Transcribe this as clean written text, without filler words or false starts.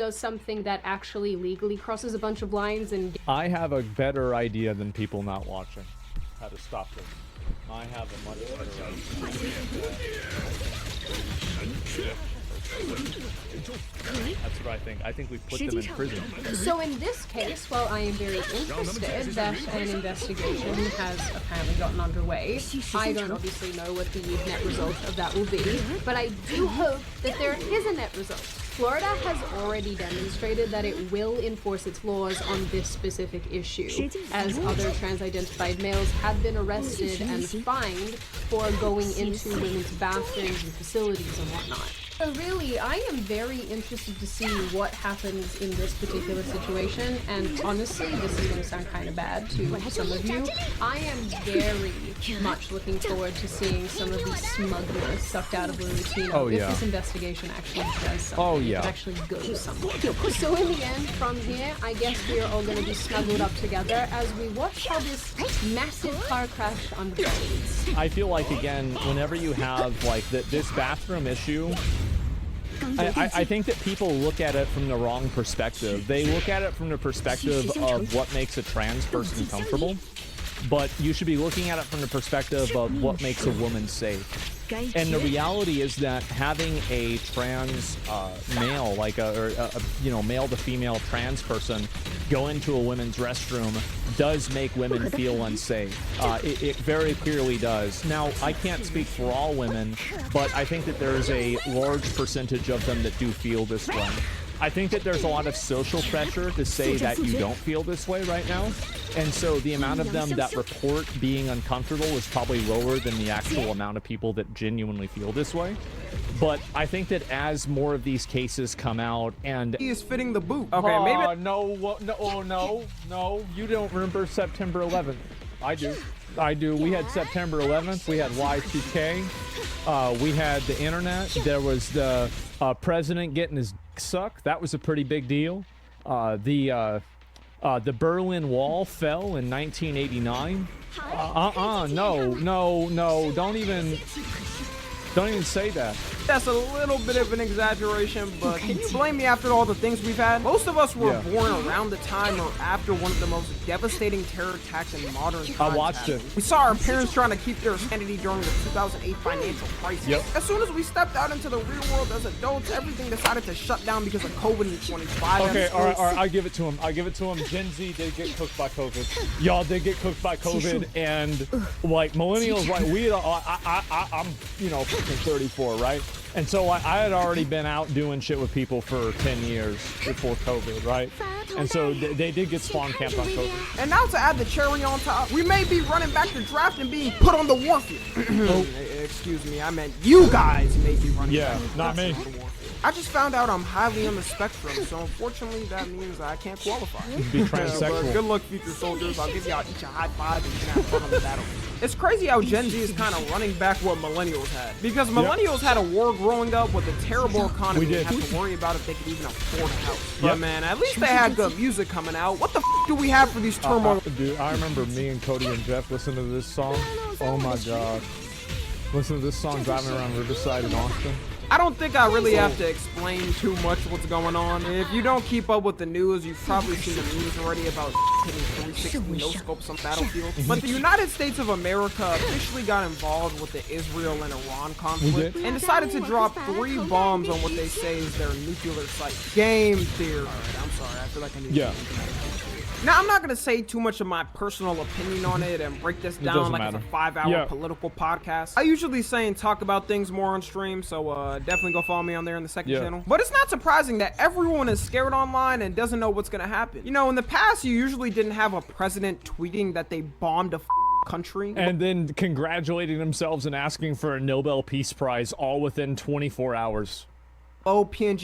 does something that actually legally crosses a bunch of lines and... I have a better idea than people not watching how to stop this. I have a much better idea. That's what I think. I think we put them in prison. So in this case, while I am very interested that an investigation has apparently gotten underway, I don't obviously know what the net result of that will be, but I do hope that there is a net result. Florida has already demonstrated that it will enforce its laws on this specific issue, as other trans-identified males have been arrested and fined for going into women's bathrooms and facilities and whatnot. So really, I am very interested to see what happens in this particular situation, and honestly, this is going to sound kind of bad to some of you. I am very much looking forward to seeing some of the smugness sucked out of Latino if this investigation actually does something. It actually goes somewhere. So in the end, from here, I guess we are all going to be snuggled up together as we watch how this massive car crash unfolds. I feel like, again, whenever you have like this bathroom issue, I think that people look at it from the wrong perspective. They look at it from the perspective of what makes a trans person comfortable, but you should be looking at it from the perspective of what makes a woman safe. And the reality is that having a trans male, like male to female trans person, go into a women's restroom does make women feel unsafe. It very clearly does. Now, I can't speak for all women, but I think that there's a large percentage of them that do feel this way. I think that there's a lot of social pressure to say that you don't feel this way right now. And so the amount of them that report being uncomfortable is probably lower than the actual amount of people that genuinely feel this way. But I think that as more of these cases come out and... He is fitting the boot. Okay, maybe... No, you don't remember September 11th. I do. We had September 11th. We had Y2K. We had the internet. There was the president getting his sucked. That was a pretty big deal. The Berlin Wall fell in 1989. No, don't even say that. That's a little bit of an exaggeration, but can you blame me after all the things we've had? Most of us were born around the time or after one of the most devastating terror attacks in modern times. I watched it. We saw our parents trying to keep their sanity during the 2008 financial crisis. As soon as we stepped out into the real world as adults, everything decided to shut down because of COVID in 2025. Okay, all right, I give it to him. Gen Z did get cooked by COVID. Y'all did get cooked by COVID, and like millennials, like I'm 34, right? And so I had already been out doing shit with people for 10 years before COVID, right? And so they did get spawn camped on COVID. And now to add the cherry on top, we may be running back to draft and being put on the warfield. Excuse me, I meant you guys may be running back. Not me. I just found out I'm highly on the spectrum, so unfortunately that means I can't qualify. Be transsexual. But good luck, future soldiers. I'll give y'all each a high five and you can have fun on the battle. It's crazy how Gen Z is kind of running back what millennials had. Because millennials had a war growing up with a terrible economy. They have to worry about if they could even afford a house. But man, at least they had good music coming out. What the f do we have for these turmoil? Dude, I remember me and Cody and Jeff listening to this song. Oh my god. Listen to this song driving around Riverside in Austin. I don't think I really have to explain too much what's going on. If you don't keep up with the news, you've probably seen the news already about hitting 360 no-scopes on battlefield. But the United States of America officially got involved with the Israel and Iran conflict and decided to drop 3 bombs on what they say is their nuclear site. Game theory. Alright, I'm sorry. I feel like I need to... Now, I'm not going to say too much of my personal opinion on it and break this down like it's a 5-hour political podcast. I usually say and talk about things more on stream, so definitely go follow me on there in the second channel. But it's not surprising that everyone is scared online and doesn't know what's going to happen. You know, in the past, you usually didn't have a president tweeting that they bombed a country. And then congratulating themselves and asking for a Nobel Peace Prize all within 24 hours. Oh, PNG.